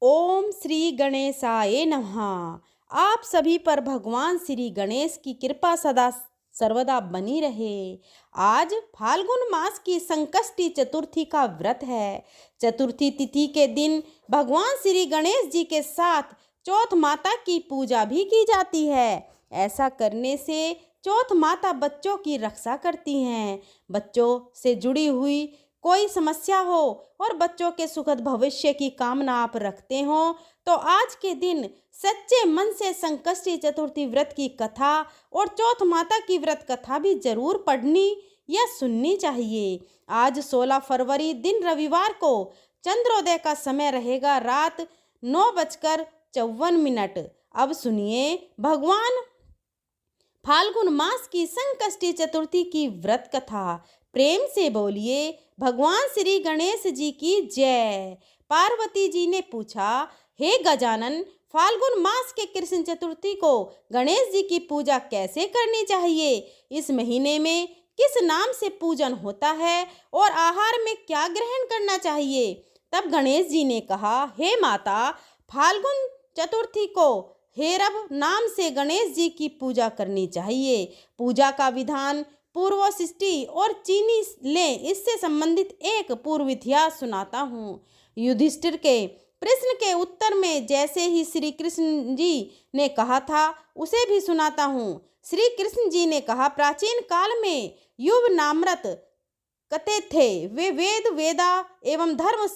ओम श्री गणेशाय नमः। आप सभी पर भगवान श्री गणेश की कृपा सदा सर्वदा बनी रहे। आज फाल्गुन मास की संकष्टी चतुर्थी का व्रत है। चतुर्थी तिथि के दिन भगवान श्री गणेश जी के साथ चौथ माता की पूजा भी की जाती है। ऐसा करने से चौथ माता बच्चों की रक्षा करती हैं। बच्चों से जुड़ी हुई कोई समस्या हो और बच्चों के सुखद भविष्य की कामना आप रखते हो तो आज के दिन सच्चे मन से संकष्टी चतुर्थी व्रत की कथा और चौथ माता की व्रत कथा भी जरूर पढ़नी या सुननी चाहिए। आज 16 फरवरी दिन रविवार को चंद्रोदय का समय रहेगा रात 9:54। अब सुनिए भगवान फाल्गुन मास की संकष्टी चतुर्थी की व्रत कथा। प्रेम से बोलिए भगवान श्री गणेश जी की जय। पार्वती जी ने पूछा, हे गजानन, फाल्गुन मास के कृष्ण चतुर्थी को गणेश जी की पूजा कैसे करनी चाहिए? इस महीने में किस नाम से पूजन होता है और आहार में क्या ग्रहण करना चाहिए? तब गणेश जी ने कहा, हे माता, फाल्गुन चतुर्थी को हेरब नाम से गणेश जी की पूजा करनी चाहिए। पूजा का विधान पूर्व सृष्टि और चीनी लें। इससे संबंधित एक पूर्व इतिहास सुनाता हूँ। युधिष्ठिर के प्रश्न के उत्तर में जैसे ही श्री कृष्ण जी ने कहा था उसे भी सुनाता हूँ। श्री कृष्ण जी ने कहा, प्राचीन काल में युव नामरत कते थे। वे वेदा एवं धर्म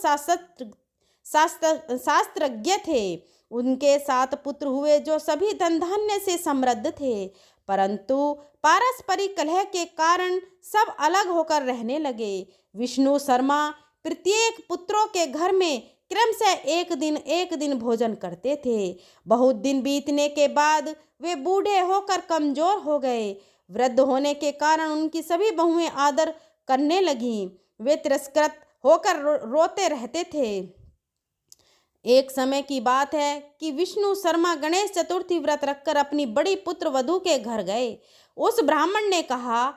शास्त्रज्ञ थे। उनके 7 पुत्र हुए जो सभी धन धान्य से समृद्ध थे, परंतु पारस्परिक कलह के कारण सब अलग होकर रहने लगे। विष्णु शर्मा प्रत्येक पुत्रों के घर में क्रमशः एक दिन भोजन करते थे। बहुत दिन बीतने के बाद वे बूढ़े होकर कमजोर हो गए। वृद्ध होने के कारण उनकी सभी बहुएं आदर करने लगीं। वे तिरस्कृत होकर रोते रहते थे। एक समय की बात है कि विष्णु शर्मा गणेश चतुर्थी व्रत रखकर अपनी बड़ी पुत्र वधू के घर गए। उस ब्राह्मण ने कहा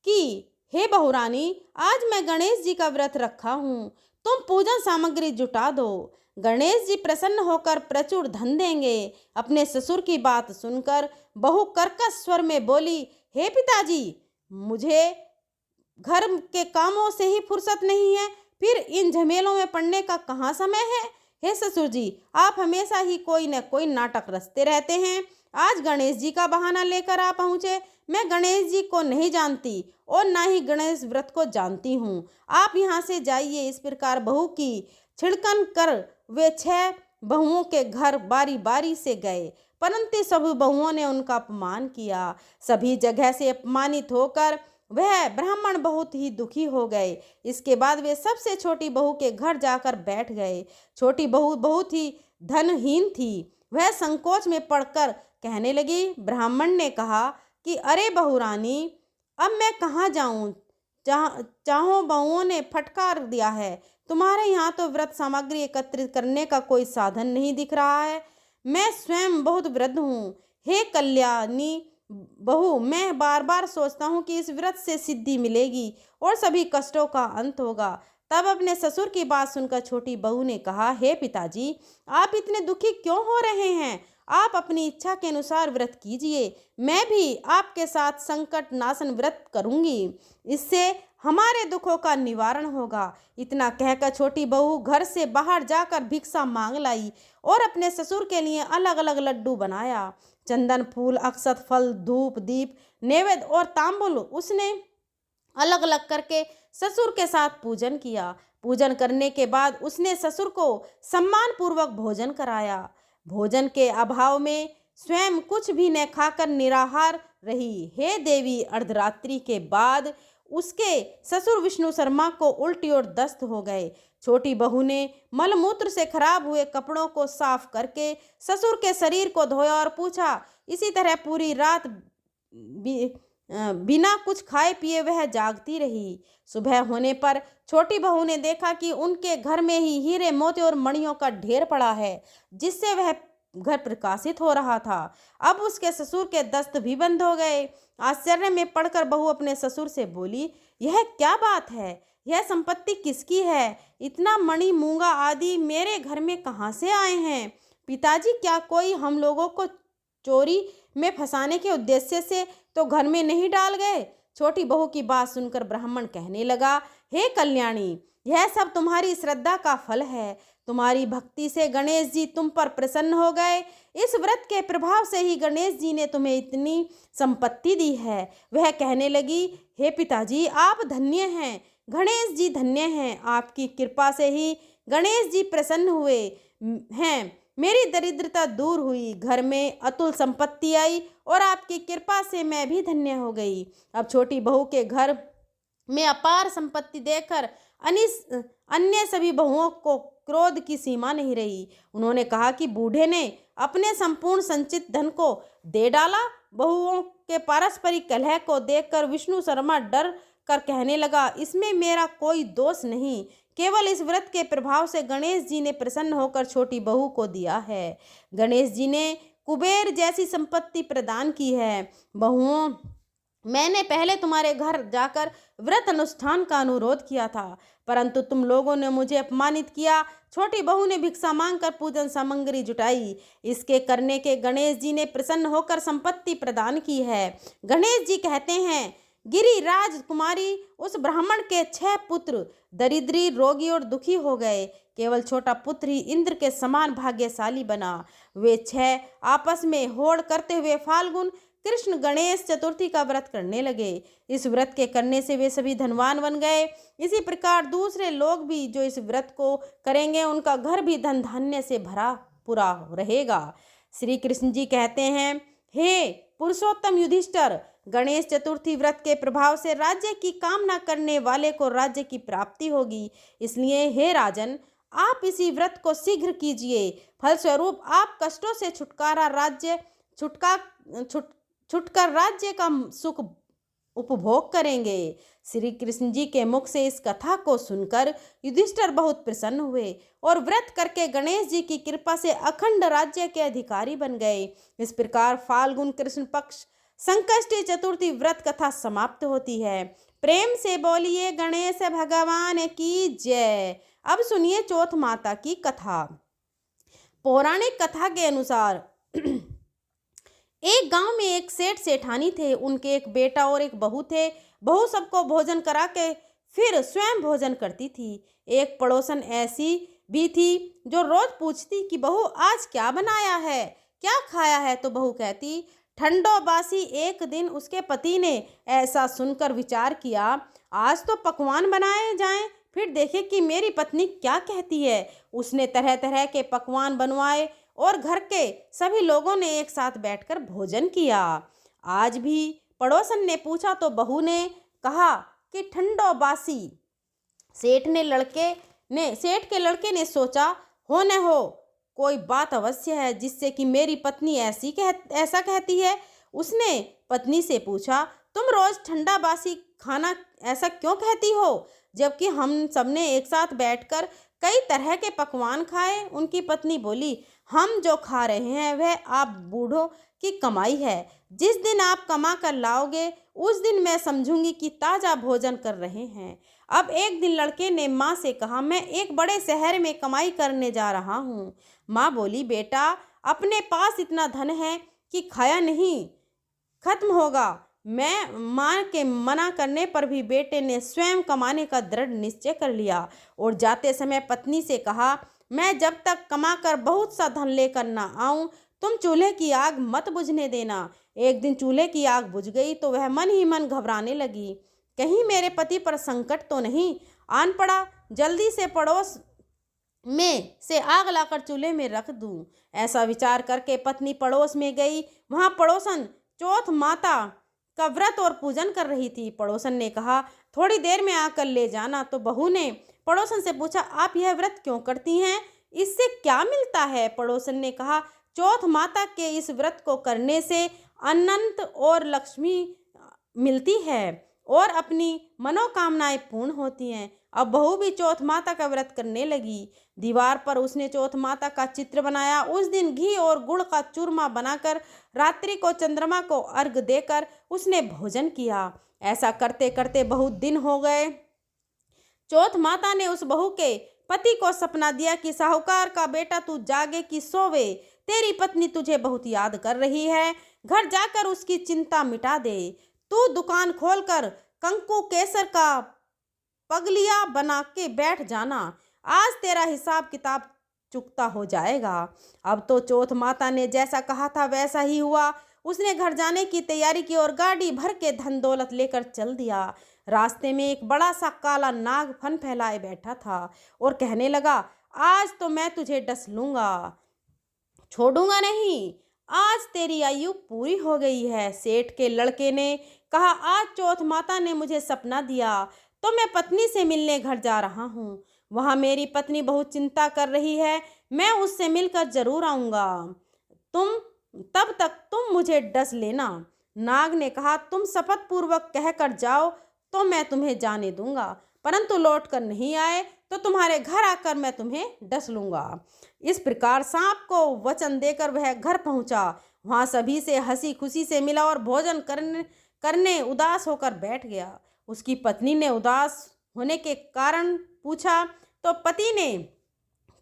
कि हे बहुरानी, आज मैं गणेश जी का व्रत रखा हूँ, तुम पूजन सामग्री जुटा दो। गणेश जी प्रसन्न होकर प्रचुर धन देंगे। अपने ससुर की बात सुनकर बहू कर्कश स्वर में बोली, हे पिताजी, मुझे घर के कामों से ही फुर्सत नहीं है, फिर इन झमेलों में पड़ने का कहाँ समय है। हे ससुर जी, आप हमेशा ही कोई न कोई नाटक रचते रहते हैं। आज गणेश जी का बहाना लेकर आप पहुँचे। मैं गणेश जी को नहीं जानती और ना ही गणेश व्रत को जानती हूँ। आप यहाँ से जाइए। इस प्रकार बहू की छिड़कन कर वे 6 बहुओं के घर बारी बारी से गए, परंतु सभी बहुओं ने उनका अपमान किया। सभी जगह से अपमानित होकर वह ब्राह्मण बहुत ही दुखी हो गए। इसके बाद वे सबसे छोटी बहू के घर जाकर बैठ गए। छोटी बहू बहुत ही धनहीन थी। वह संकोच में पड़कर कहने लगी। ब्राह्मण ने कहा कि अरे बहुरानी, अब मैं कहाँ जाऊँ? चाहो बहुओं ने फटकार दिया है। तुम्हारे यहाँ तो व्रत सामग्री एकत्रित करने का कोई साधन नहीं दिख रहा है। मैं स्वयं बहुत वृद्ध हूँ। हे कल्याणी बहू, मैं बार बार सोचता हूँ कि इस व्रत से सिद्धि मिलेगी और सभी कष्टों का अंत होगा। तब अपने ससुर की बात सुनकर छोटी बहू ने कहा, हे पिताजी, आप इतने दुखी क्यों हो रहे हैं? आप अपनी इच्छा के अनुसार व्रत कीजिए। मैं भी आपके साथ संकट नाशन व्रत करूंगी। इससे हमारे दुखों का निवारण होगा। इतना कहकर छोटी बहू घर से बाहर जाकर भिक्षा मांग लाई और अपने ससुर के लिए अलग अलग लड्डू बनाया। चंदन, फूल, अक्षत, फल, धूप, दीप, नैवेद्य और तांबुल उसने अलग अलग करके ससुर के साथ पूजन किया। पूजन करने के बाद उसने ससुर को सम्मान पूर्वक भोजन कराया। भोजन के अभाव में स्वयं कुछ भी न खाकर निराहार रही। हे देवी, अर्धरात्रि के बाद उसके ससुर विष्णु शर्मा को उल्टी और दस्त हो गए। छोटी बहू ने मलमूत्र से खराब हुए कपड़ों को साफ करके ससुर के शरीर को धोया और पूछा। इसी तरह पूरी रात बिना कुछ खाए पिए वह जागती रही। सुबह होने पर छोटी बहू ने देखा कि उनके घर में ही हीरे, मोती और मणियों का ढेर पड़ा है, जिससे वह घर प्रकाशित हो रहा था। अब उसके ससुर के दस्त भी बंद हो गए। आश्चर्य में पड़कर बहू अपने ससुर से बोली, यह क्या बात है? यह संपत्ति किसकी है? इतना मणि मूंगा आदि मेरे घर में कहाँ से आए हैं? पिताजी, क्या कोई हम लोगों को चोरी में फंसाने के उद्देश्य से तो घर में नहीं डाल गए? छोटी बहू की बात सुनकर ब्राह्मण कहने लगा, हे कल्याणी, यह सब तुम्हारी श्रद्धा का फल है। तुम्हारी भक्ति से गणेश जी तुम पर प्रसन्न हो गए। इस व्रत के प्रभाव से ही गणेश जी ने तुम्हें इतनी संपत्ति दी है। वह कहने लगी, हे पिताजी, आप धन्य हैं, गणेश जी धन्य हैं। आपकी कृपा से ही गणेश जी प्रसन्न हुए हैं। मेरी दरिद्रता दूर हुई, घर में अतुल संपत्ति आई और आपकी कृपा से मैं भी धन्य हो गई। अब छोटी बहू के घर में अपार संपत्ति देखकर अन्य सभी बहुओं को क्रोध की सीमा नहीं रही। उन्होंने कहा कि बूढ़े ने अपने संपूर्ण संचित धन को दे डाला। बहुओं के पारस्परिक कलह को देखकर विष्णु शर्मा डर कर कहने लगा, इसमें मेरा कोई दोष नहीं, केवल इस व्रत के प्रभाव से गणेश जी ने प्रसन्न होकर छोटी बहू को दिया है। गणेश जी ने कुबेर जैसी संपत्ति प्रदान की है। बहुओं, मैंने पहले तुम्हारे घर जाकर व्रत अनुष्ठान का अनुरोध किया था, परंतु तुम लोगों ने मुझे अपमानित किया। छोटी बहू ने भिक्षा मांगकर पूजन सामग्री जुटाई। इसके करने के गणेश जी ने प्रसन्न होकर संपत्ति प्रदान की है। गणेश जी कहते हैं, गिरिराज कुमारी, उस ब्राह्मण के 6 पुत्र दरिद्री, रोगी और दुखी हो गए। केवल छोटा पुत्र ही इंद्र के समान भाग्यशाली बना। वे 6 आपस में होड़ करते हुए फाल्गुन कृष्ण गणेश चतुर्थी का व्रत करने लगे। इस व्रत के करने से वे सभी धनवान बन गए। इसी प्रकार दूसरे लोग भी जो इस व्रत को करेंगे, उनका घर भी धन धान्य से भरा पूरा रहेगा। श्री कृष्ण जी कहते हैं, हे पुरुषोत्तम युधिष्ठिर, गणेश चतुर्थी व्रत के प्रभाव से राज्य की कामना करने वाले को राज्य की प्राप्ति होगी। इसलिए हे राजन, आप इसी व्रत को शीघ्र कीजिए। फलस्वरूप आप कष्टों से छुटकर राज्य का सुख उपभोग करेंगे। श्री कृष्ण जी के मुख से इस कथा को सुनकर युधिष्ठिर बहुत प्रसन्न हुए और व्रत करके गणेश जी की कृपा से अखंड राज्य के अधिकारी बन गए। इस प्रकार फाल्गुन कृष्ण पक्ष संकष्टी चतुर्थी व्रत कथा समाप्त होती है। प्रेम से बोलिए गणेश भगवान की जय। अब सुनिए चौथ माता की कथा। पौराणिक कथा के अनुसार एक गांव में एक सेठ सेठानी थे। उनके एक बेटा और एक बहू थे। बहू सबको भोजन करा के फिर स्वयं भोजन करती थी। एक पड़ोसन ऐसी भी थी जो रोज पूछती कि बहू आज क्या बनाया है, क्या खाया है, तो बहू कहती ठंडो बासी। एक दिन उसके पति ने ऐसा सुनकर विचार किया, आज तो पकवान बनाए जाएं, फिर देखे कि मेरी पत्नी क्या कहती है। उसने तरह तरह के पकवान बनवाए और घर के सभी लोगों ने एक साथ बैठकर भोजन किया। आज भी पड़ोसन ने पूछा तो बहू ने कहा कि ठंडो बासी। सेठ के लड़के ने सोचा, हो न हो कोई बात अवश्य है जिससे कि मेरी पत्नी ऐसा कहती है। उसने पत्नी से पूछा, तुम रोज ठंडा बासी खाना ऐसा क्यों कहती हो, जबकि हम सबने एक साथ बैठकर कई तरह के पकवान खाए। उनकी पत्नी बोली, हम जो खा रहे हैं वह आप बूढ़ों की कमाई है। जिस दिन आप कमा कर लाओगे उस दिन मैं समझूंगी कि ताज़ा भोजन कर रहे हैं। अब एक दिन लड़के ने माँ से कहा, मैं एक बड़े शहर में कमाई करने जा रहा हूँ। माँ बोली, बेटा अपने पास इतना धन है कि खाया नहीं खत्म होगा। मैं माँ के मना करने पर भी बेटे ने स्वयं कमाने का दृढ़ निश्चय कर लिया और जाते समय पत्नी से कहा, मैं जब तक कमा कर बहुत सा धन लेकर ना आऊं तुम चूल्हे की आग मत बुझने देना। एक दिन चूल्हे की आग बुझ गई तो वह मन ही मन घबराने लगी, कहीं मेरे पति पर संकट तो नहीं आन पड़ा। जल्दी से पड़ोस में से आग लाकर चूल्हे में रख दूं। ऐसा विचार करके पत्नी पड़ोस में गई। वहां पड़ोसन चौथ माता का व्रत और पूजन कर रही थी। पड़ोसन ने कहा, थोड़ी देर में आकर ले जाना। तो बहू ने पड़ोसन से पूछा, आप यह व्रत क्यों करती हैं, इससे क्या मिलता है। पड़ोसन ने कहा, चौथ माता के इस व्रत को करने से अनंत और लक्ष्मी मिलती है और अपनी मनोकामनाएं पूर्ण होती हैं। अब बहू भी चौथ माता का व्रत करने लगी। दीवार पर उसने चौथ माता का चित्र बनाया। उस दिन घी और गुड़ का चूरमा बनाकर रात्रि को चंद्रमा को अर्घ देकर उसने भोजन किया। ऐसा करते करते बहुत दिन हो गए। चौथ माता ने उस बहू के पति को सपना दिया कि साहूकार का बेटा तू जागे कि सोवे, तेरी पत्नी तुझे बहुत याद कर रही है, घर जाकर उसकी चिंता मिटा दे। तू दुकान खोलकर कंकु केसर का पगलिया बना के बैठ जाना, आज तेरा हिसाब किताब चुकता हो जाएगा। अब तो चौथ माता ने जैसा कहा था वैसा ही हुआ। उसने घर जाने की तैयारी की और गाड़ी भर के धन दौलत लेकर चल दिया। रास्ते में एक बड़ा सा काला नाग फन फैलाए बैठा था और कहने लगा, आज तो मैं तुझे डस लूंगा, छोड़ूंगा नहीं, आज तेरी आयु पूरी हो गई है। सेठ के लड़के ने कहा, आज चौथ माता ने मुझे सपना दिया तो मैं पत्नी से मिलने घर जा रहा हूँ। वहाँ मेरी पत्नी बहुत चिंता कर रही है, मैं उससे मिलकर जरूर आऊँगा। तब तक तुम मुझे डस लेना। नाग ने कहा, तुम शपथ पूर्वक कहकर जाओ तो मैं तुम्हें जाने दूंगा, परंतु लौट कर नहीं आए तो तुम्हारे घर आकर मैं तुम्हें डस लूंगा। इस प्रकार सांप को वचन देकर वह घर पहुंचा। वहां सभी से हंसी खुशी से मिला और भोजन करने उदास होकर बैठ गया। उसकी पत्नी ने उदास होने के कारण पूछा तो पति ने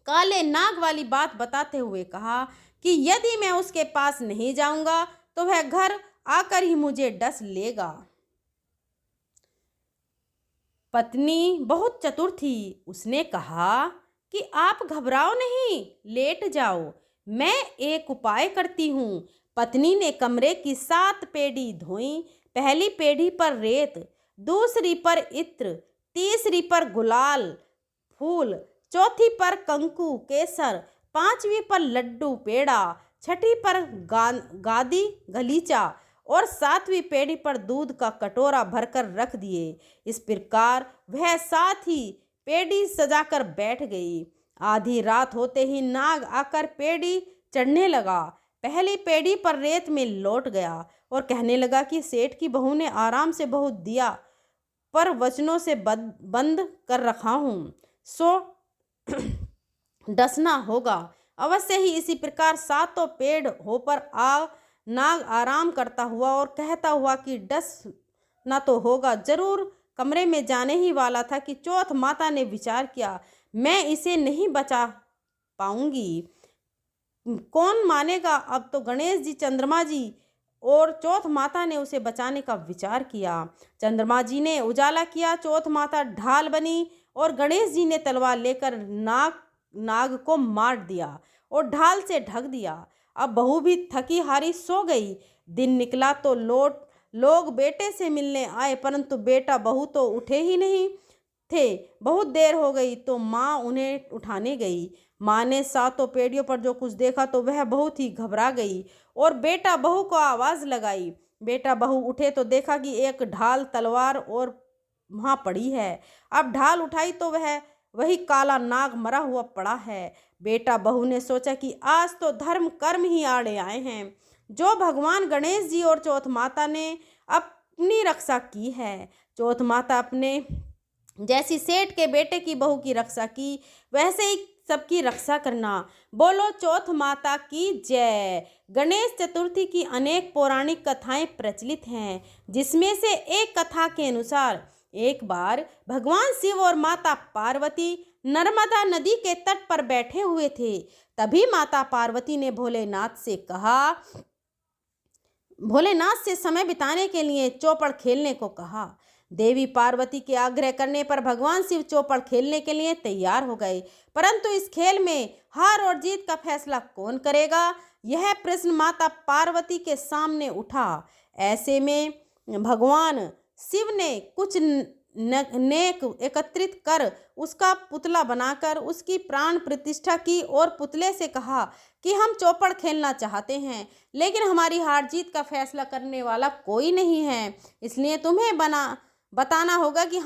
काले नाग वाली बात बताते हुए कहा कि यदि मैं उसके पास नहीं जाऊंगा तो वह घर आकर ही मुझे डस लेगा। पत्नी बहुत चतुर थी। उसने कहा कि आप घबराओ नहीं, लेट जाओ, मैं एक उपाय करती हूँ। पत्नी ने कमरे की 7 पेड़ी धोई। पहली पेड़ी पर रेत, दूसरी पर इत्र, तीसरी पर गुलाल फूल, चौथी पर कंकु केसर, 5वीं पर लड्डू पेड़ा, छठी पर गादी गलीचा और 7वीं पेड़ी पर दूध का कटोरा भरकर रख दिए। इस प्रकार वह 7 ही पेड़ी सजाकर बैठ गई। आधी रात होते ही नाग आकर पेड़ी चढ़ने लगा। पहली पेड़ी पर रेत में लौट गया और कहने लगा कि सेठ की बहू ने आराम से बहुत दिया पर वचनों से बंद कर रखा हूँ, सो डसना होगा अवश्य ही। इसी प्रकार 7 पेड़ हो पर नाग आराम करता हुआ और कहता हुआ कि डस ना तो होगा, जरूर कमरे में जाने ही वाला था कि चौथ माता ने विचार किया, मैं इसे नहीं बचा पाऊंगी, कौन मानेगा। अब तो गणेश जी, चंद्रमा जी और चौथ माता ने उसे बचाने का विचार किया। चंद्रमा जी ने उजाला किया, चौथ माता ढाल बनी और गणेश जी ने तलवार लेकर नाग को मार दिया और ढाल से ढक दिया। अब बहू भी थकी हारी सो गई। दिन निकला तो लोग बेटे से मिलने आए, परंतु बेटा बहू तो उठे ही नहीं थे। बहुत देर हो गई तो माँ उन्हें उठाने गई। माँ ने 7 पेड़ियों पर जो कुछ देखा तो वह बहुत ही घबरा गई और बेटा बहू को आवाज़ लगाई। बेटा बहू उठे तो देखा कि एक ढाल तलवार और वहाँ पड़ी है। अब ढाल उठाई तो वही काला नाग मरा हुआ पड़ा है। बेटा बहू ने सोचा कि आज तो धर्म कर्म ही आड़े आए हैं। जो भगवान गणेश जी और चौथ माता ने अपनी रक्षा की है, चौथ माता अपने जैसी सेठ के बेटे की बहू की रक्षा की, वैसे ही सबकी रक्षा करना। बोलो चौथ माता की जय। गणेश चतुर्थी की अनेक पौराणिक कथाएं प्रचलित हैं, जिसमें से एक कथा के अनुसार एक बार भगवान शिव और माता पार्वती नर्मदा नदी के तट पर बैठे हुए थे। तभी माता पार्वती ने भोलेनाथ से समय बिताने के लिए चौपड़ खेलने को कहा। देवी पार्वती के आग्रह करने पर भगवान शिव चौपड़ खेलने के लिए तैयार हो गए, परंतु इस खेल में हार और जीत का फैसला कौन करेगा, यह प्रश्न माता पार्वती के सामने उठा। ऐसे में भगवान शिव ने कुछ नेक एकत्रित कर उसका पुतला बनाकर उसकी प्राण प्रतिष्ठा की और पुतले से कहा कि हम चौपड़ खेलना चाहते हैं, लेकिन हमारी हार जीत का फैसला करने वाला कोई नहीं है, इसलिए तुम्हें बताना होगा कि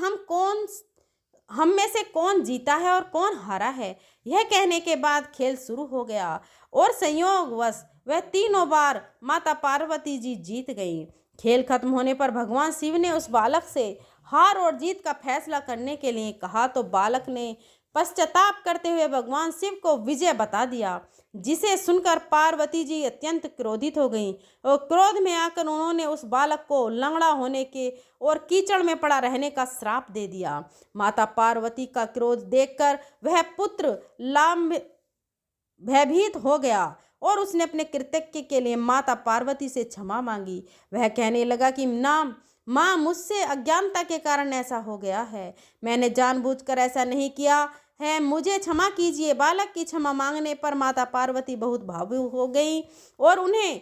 हम में से कौन जीता है और कौन हारा है। यह कहने के बाद खेल शुरू हो गया और संयोगवश वह तीनों बार माता पार्वती जी जीत गई। खेल खत्म होने पर भगवान शिव ने उस बालक से हार और जीत का फैसला करने के लिए कहा तो बालक ने पश्चाताप करते हुए भगवान शिव को विजय बता दिया, जिसे सुनकर पार्वती जी अत्यंत क्रोधित हो गईं और क्रोध में आकर उन्होंने उस बालक को लंगड़ा होने के और कीचड़ में पड़ा रहने का श्राप दे दिया। माता पार्वती का क्रोध देखकर वह पुत्र लाम भयभीत हो गया और उसने अपने कृतज्ञ के लिए माता पार्वती से क्षमा मांगी। वह कहने लगा कि ना माँ, मुझसे अज्ञानता के कारण ऐसा हो गया है, मैंने जानबूझकर ऐसा नहीं किया है, मुझे क्षमा कीजिए। बालक की क्षमा मांगने पर माता पार्वती बहुत भावुक हो गई और उन्हें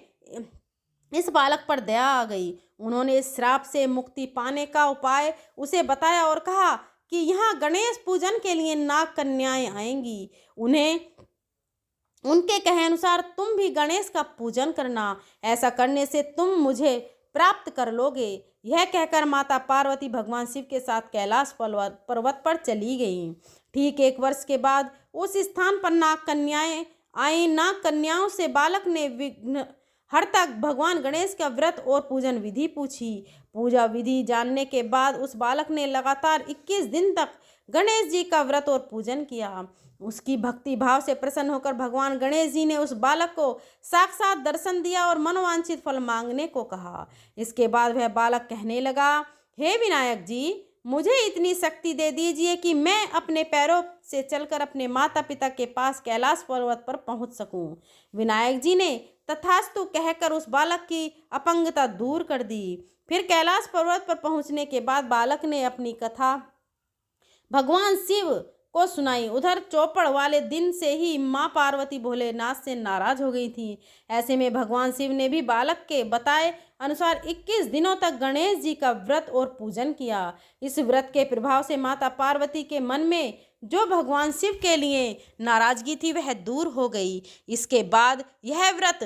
इस बालक पर दया आ गई। उन्होंने इस श्राप से मुक्ति पाने का उपाय उसे बताया और कहा कि यहाँ गणेश पूजन के लिए नाग कन्याएं आएंगी, उन्हें उनके कहे अनुसार तुम भी गणेश का पूजन करना, ऐसा करने से तुम मुझे प्राप्त कर लोगे। यह कहकर माता पार्वती भगवान शिव के साथ कैलाश पर्वत पर चली गईं। ठीक 1 वर्ष के बाद उस स्थान पर नाग कन्याएं आई। नाग कन्याओं से बालक ने विघ्न हर्ता भगवान गणेश का व्रत और पूजन विधि पूछी। पूजा विधि जानने के बाद उस बालक ने लगातार 21 दिन तक गणेश जी का व्रत और पूजन किया। उसकी भक्ति भाव से प्रसन्न होकर भगवान गणेश जी ने उस बालक को साक्षात दर्शन दिया और मनोवांछित फल मांगने को कहा। इसके बाद वह बालक कहने लगा, हे विनायक जी, मुझे इतनी शक्ति दे दीजिए कि मैं अपने पैरों से चलकर अपने माता पिता के पास कैलाश पर्वत पर पहुंच सकूं। विनायक जी ने तथास्तु कहकर उस बालक की अपंगता दूर कर दी। फिर कैलाश पर्वत पर पहुंचने के बाद बालक ने अपनी कथा भगवान शिव को सुनाई। उधर चौपड़ वाले दिन से ही माँ पार्वती भोलेनाथ से नाराज हो गई थी। ऐसे में भगवान शिव ने भी बालक के बताए अनुसार 21 दिनों तक गणेश जी का व्रत और पूजन किया। इस व्रत के प्रभाव से माता पार्वती के मन में जो भगवान शिव के लिए नाराजगी थी वह दूर हो गई। इसके बाद यह व्रत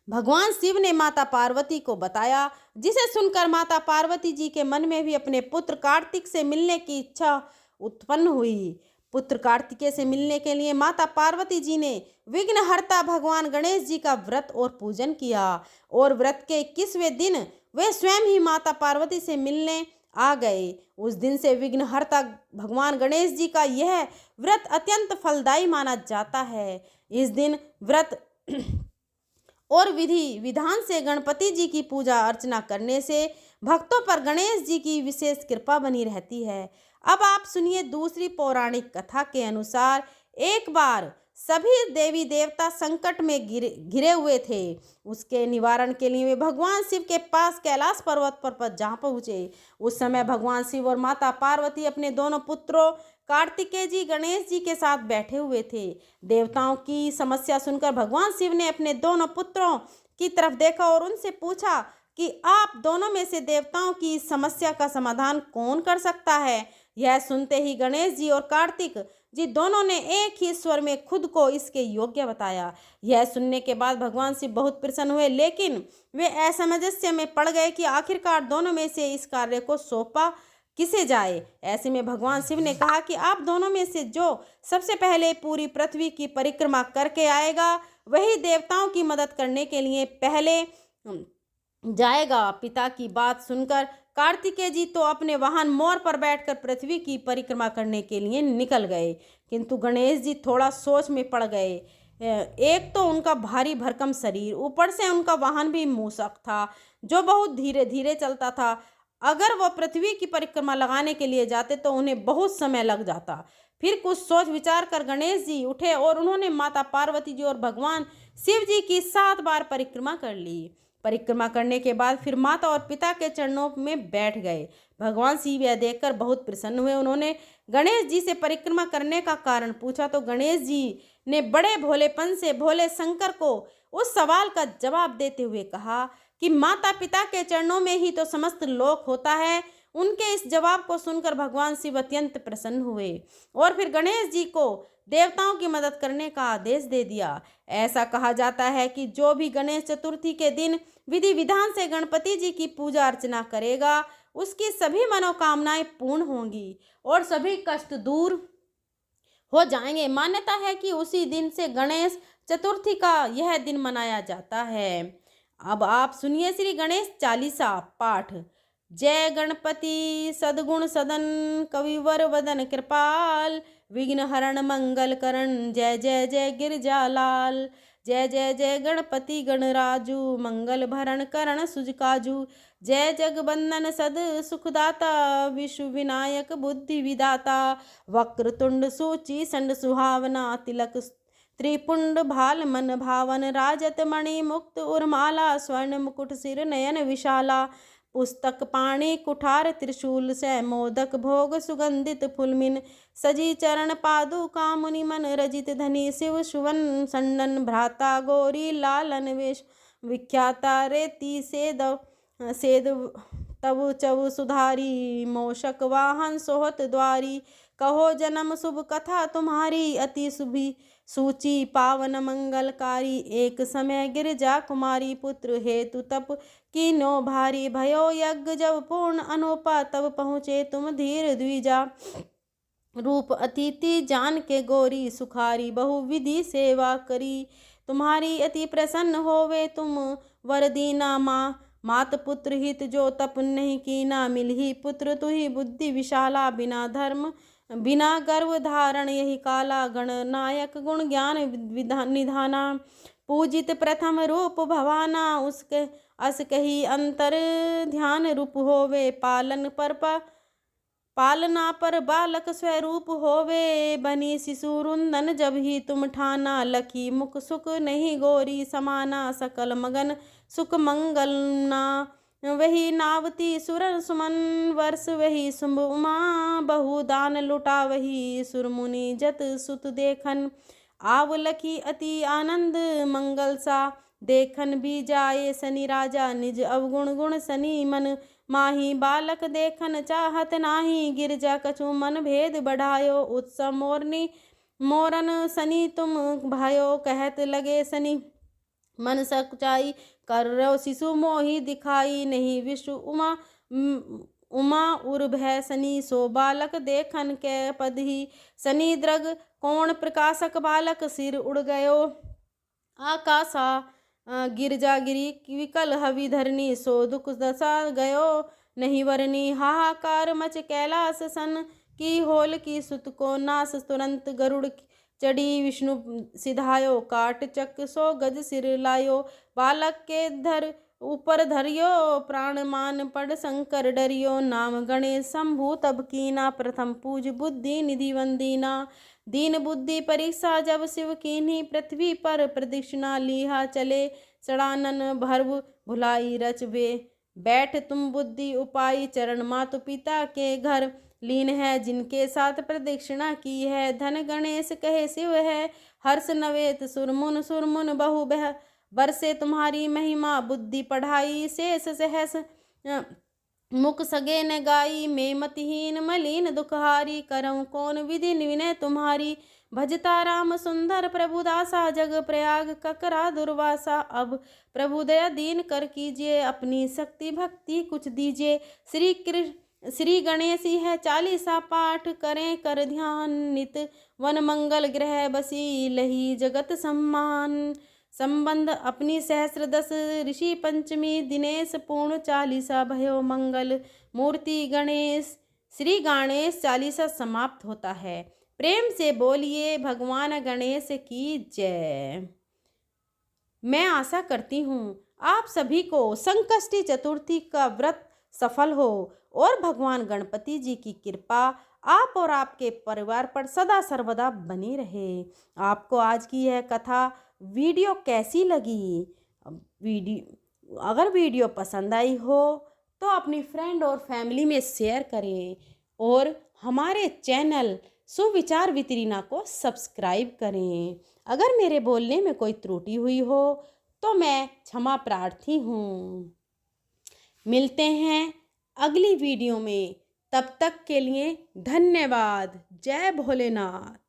भगवान शिव ने माता पार्वती को बताया, जिसे सुनकर माता पार्वती जी के मन में भी अपने पुत्र कार्तिक से मिलने की इच्छा उत्पन्न हुई। पुत्र कार्तिकेय से मिलने के लिए माता पार्वती जी ने विघ्नहर्ता भगवान गणेश जी का व्रत और पूजन किया और व्रत के 21वें दिन वे स्वयं ही माता पार्वती से मिलने आ गए। उस दिन से विघ्नहर्ता भगवान गणेश जी का यह व्रत अत्यंत फलदायी माना जाता है। इस दिन व्रत और विधि विधान से गणपति जी की पूजा अर्चना करने से भक्तों पर गणेश जी की विशेष कृपा बनी रहती है। अब आप सुनिए दूसरी पौराणिक कथा के अनुसार, एक बार सभी देवी देवता संकट में घिरे हुए थे। उसके निवारण के लिए वे भगवान शिव के पास कैलाश पर्वत पर जा पहुँचे। उस समय भगवान शिव और माता पार्वती अपने दोनों पुत्रों कार्तिकेय जी गणेश जी के साथ बैठे हुए थे। देवताओं की समस्या सुनकर भगवान शिव ने अपने दोनों पुत्रों की तरफ देखा और उनसे पूछा कि आप दोनों में से देवताओं की समस्या का समाधान कौन कर सकता है। यह सुनते ही गणेश जी और कार्तिक जी दोनों ने एक ही स्वर में खुद को इसके योग्य बताया। यह सुनने के बाद भगवान शिव बहुत प्रसन्न हुए, लेकिन वे असमंजस्य में पड़ गए कि आखिरकार दोनों में से इस कार्य को सौंपा किसे जाए। ऐसे में भगवान शिव ने कहा कि आप दोनों में से जो सबसे पहले पूरी पृथ्वी की परिक्रमा करके आएगा वही देवताओं की मदद करने के लिए पहले जाएगा। पिता की बात सुनकर कार्तिकेय जी तो अपने वाहन मोर पर बैठकर पृथ्वी की परिक्रमा करने के लिए निकल गए, किंतु गणेश जी थोड़ा सोच में पड़ गए। एक तो उनका भारी भरकम शरीर, ऊपर से उनका वाहन भी मूषक था जो बहुत धीरे धीरे चलता था। अगर वह पृथ्वी की परिक्रमा लगाने के लिए जाते तो उन्हें बहुत समय लग जाता। फिर कुछ सोच विचार कर गणेश जी उठे और उन्होंने माता पार्वती जी और भगवान शिव जी की 7 बार परिक्रमा कर ली। परिक्रमा करने के बाद फिर माता और पिता के चरणों में बैठ गए। भगवान शिव यह देखकर बहुत प्रसन्न हुए। उन्होंने गणेश जी से परिक्रमा करने का कारण पूछा तो गणेश जी ने बड़े भोलेपन से भोले शंकर को उस सवाल का जवाब देते हुए कहा कि माता पिता के चरणों में ही तो समस्त लोक होता है। उनके इस जवाब को सुनकर भगवान शिव अत्यंत प्रसन्न हुए और फिर गणेश जी को देवताओं की मदद करने का आदेश दे दिया। ऐसा कहा जाता है कि जो भी गणेश चतुर्थी के दिन विधि विधान से गणपति जी की पूजा अर्चना करेगा उसकी सभी मनोकामनाएं पूर्ण होंगी और सभी कष्ट दूर हो जाएंगे। मान्यता है कि उसी दिन से गणेश चतुर्थी का यह दिन मनाया जाता है। अब आप सुनिए श्री गणेश चालीसा पाठ। जय गणपति सद्गुण सदन कविवर वदन कृपाल, विघ्न हरण मंगल करण जय जय जय गिरजालाल। जय जय जय गणपति गणराजू, मंगल भरण करण सुजकाजू। जय जगबंदन सद सुखदाता, विश्व विनायक बुद्धि विदाता। वक्रतुंड सूची संड सुहावना, तिलक त्रिपुंड भाल मन भावन। राजत मणि मुक्त उर्माला, स्वर्ण मुकुट सिर नयन विशाला। पुस्तक पाणि कुठार त्रिशूल से, मोदक भोग सुगंधित फुलमिन। सजी चरण पादुका मुनि मन, रजित धनी शिव सुवन संदन। भ्राता गौरी लालन वेश, विख्याता रेति सेद तब चव सुधारी। मोषक वाहन सोहत द्वारी, कहो जन्म शुभ कथा तुम्हारी। अति शुभी सूची पावन मंगलकारी, एक समय गिरजा कुमारी। पुत्र हेतु तप कीनो भारी, भयो यज्ञ जब पूर्ण अनुपा। तब पहुँचे तुम धीर द्विजा, रूप अतिथि जान के गौरी। सुखारी बहु विधि सेवा करी, तुम्हारी अति प्रसन्न होवे तुम। वर दीना मात पुत्र हित, जो तप नहीं कीना। मिलही पुत्र तुही बुद्धि विशाला, बिना धर्म बिना गर्व धारण यही काला। गणनायक गुण ज्ञान निधाना, पूजित प्रथम रूप भवाना। उसके अस कही अंतर ध्यान रूप होवे। पालना पर बालक स्वरूप होवे। बनी शिशु रुंदन जब ही तुम ठाना। लखी मुख सुख नहीं गौरी समाना, सकल मगन सुख मंगलना। वही नावती सुरन सुमन, वर्ष वही शुंभ उमा। बहुदान लुटा वही सुरमुनि जत सुत देखन। आव लखी अति आनंद मंगल सा, देखन भी जाए शनि राजा। निज अवगुण गुण शनि मन माही, बालक देखन चाहत नाही। गिरजा कछु मन भेद बढ़ायो, उत्सव मोरन शनि तुम भयो। कहत लगे शनि मन सचाई, कर रो शिशु मोहि दिखाई। नहीं विश्व उमा उर भय शनि, सो बालक देखन के पद ही। शनि द्रग कोण प्रकाशक, बालक सिर उड़ गयो आकाशा। गिरजा गिरी विकल हवि धरनी, सो दुख दशा गयो नहीं वरनी। हाहाकार मच कैलाश सन, की होल की सुत को नाश। तुरंत गरुड़ चढ़ी विष्णु सिधायो, काट चक सो गज सिर लायो। बालक के धर ऊपर धरियो, प्राण मान पड़ शंकर डरियो। नाम गणेश शंभु तब कीना, प्रथम पूज बुद्धि निधि वंदीना। दीन बुद्धि परीक्षा जब शिव कीन्ही, पृथ्वी पर प्रदक्षिणा लिहा चले। षडानन भर्व भुलाई रच वे, बैठ तुम बुद्धि उपाई। चरण मातु पिता के घर लीन है, जिनके साथ प्रदक्षिणा की है। धन गणेश कहे शिव है, हर्ष नवेत सुरमुन बहु बह। बरसे तुम्हारी महिमा बुद्धि पढ़ाई, शेष सहस मुख सगे न गाई। मैं मतिहीन मलिन दुखहारी, करऊँ कौन विधि विनय तुम्हारी। भजता राम सुंदर प्रभु दासा, जग प्रयाग ककरा दुर्वासा। अब प्रभु दया दीन कर कीजिए, अपनी शक्ति भक्ति कुछ दीजिए। श्री गणेशी है चालीसा पाठ, करें कर ध्यान नित। वन मंगल ग्रह बसी, लही जगत सम्मान। संबंध अपनी सहस्र दस, ऋषि पंचमी दिनेश। पूर्ण चालीसा भयो मंगल मूर्ति गणेश। श्री गणेश चालीसा समाप्त होता है। प्रेम से बोलिए भगवान गणेश की जय। मैं आशा करती हूँ आप सभी को संकष्टी चतुर्थी का व्रत सफल हो और भगवान गणपति जी की कृपा आप और आपके परिवार पर सदा सर्वदा बनी रहे। आपको आज की यह कथा वीडियो कैसी लगी? अगर वीडियो पसंद आई हो तो अपनी फ्रेंड और फैमिली में शेयर करें और हमारे चैनल सुविचार वितरीना को सब्सक्राइब करें। अगर मेरे बोलने में कोई त्रुटि हुई हो तो मैं क्षमा प्रार्थी हूँ। मिलते हैं अगली वीडियो में, तब तक के लिए धन्यवाद। जय भोलेनाथ।